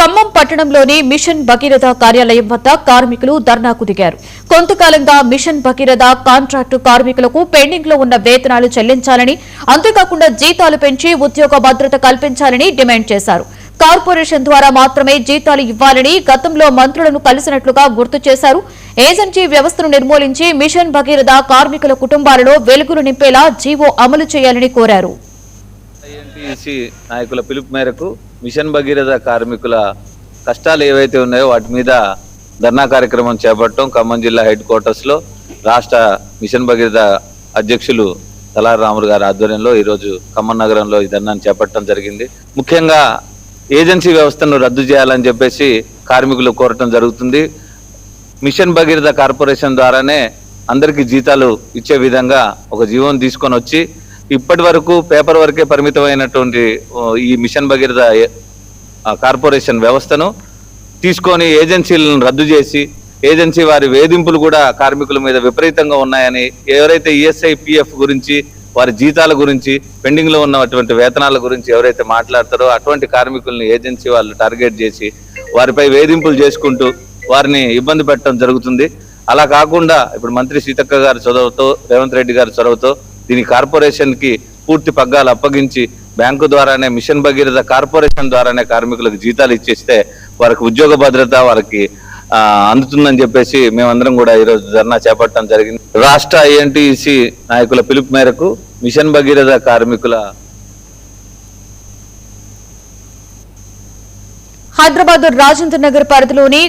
ఖమ్మం పట్టణంలోని మిషన్ భగీరథ కార్యాలయం వద్ద కార్మికులు ధర్నాకు దిగారు. కొంతకాలంగా మిషన్ భగీరథ కాంట్రాక్టు కార్మికులకు పెండింగ్ లో ఉన్న వేతనాలు చెల్లించాలని, అంతేకాకుండా జీతాలు పెంచి ఉద్యోగ భద్రత కల్పించాలని డిమాండ్ చేశారు. కార్పొరేషన్ ద్వారా మాత్రమే జీతాలు ఇవ్వాలని గతంలో మంత్రులను కలిసినట్లుగా గుర్తు చేశారు. ఏజెన్సీ వ్యవస్థను నిర్మూలించి మిషన్ భగీరథ కార్మికుల కుటుంబాలలో వెలుగులు నింపేలా జీవో అమలు చేయాలని కోరారు. ఐఎన్టీయూసీ నాయకుల పిలుపు మేరకు మిషన్ భగీరథ కార్మికుల కష్టాలు ఏవైతే ఉన్నాయో వాటి మీద ధర్నా కార్యక్రమం చేపట్టడం ఖమ్మం జిల్లా హెడ్ క్వార్టర్స్ లో రాష్ట్ర మిషన్ భగీరథ అధ్యక్షులు తలారి రాములు గారి ఆధ్వర్యంలో ఈరోజు ఖమ్మం నగరంలో ఈ ధర్నాను చేపట్టడం జరిగింది. ముఖ్యంగా ఏజెన్సీ వ్యవస్థను రద్దు చేయాలని చెప్పేసి కార్మికులు కోరటం జరుగుతుంది. మిషన్ భగీరథ కార్పొరేషన్ ద్వారానే అందరికీ జీతాలు ఇచ్చే విధంగా ఒక జీవోను తీసుకొని వచ్చి ఇప్పటి వరకు పేపర్ వరకే పరిమితమైనటువంటి ఈ మిషన్ భగీరథ కార్పొరేషన్ వ్యవస్థను తీసుకొని ఏజెన్సీలను రద్దు చేసి ఏజెన్సీ వారి వేధింపులు కూడా కార్మికుల మీద విపరీతంగా ఉన్నాయని, ఎవరైతే ఈఎస్ఐ పిఎఫ్ గురించి వారి జీతాల గురించి పెండింగ్ లో ఉన్నటువంటి వేతనాల గురించి ఎవరైతే మాట్లాడతారో అటువంటి కార్మికుల్ని ఏజెన్సీ వాళ్ళు టార్గెట్ చేసి వారిపై వేధింపులు చేసుకుంటూ వారిని ఇబ్బంది పెట్టడం జరుగుతుంది. అలా కాకుండా ఇప్పుడు మంత్రి సీతక్క గారి చొరవతో, రేవంత్ రెడ్డి గారి చొరవతో దీని కార్పొరేషన్ కి పూర్తి పగ్గాలు అప్పగించి బ్యాంకు ద్వారానే మిషన్ భగీరథ కార్పొరేషన్ ద్వారానే కార్మికులకు జీతాలు ఇచ్చేస్తే వారికి ఉద్యోగ భద్రత వారికి అందుతుందని చెప్పేసి మేమందరం కూడా ఈరోజు ధర్నా చేపట్టడం జరిగింది. రాష్ట్ర ఐఎన్టీయూసీ నాయకుల పిలుపు మేరకు మిషన్ భగీరథ కార్మికుల హైదరాబాద్ రాజేంద్ర నగర్ పరిధిలోని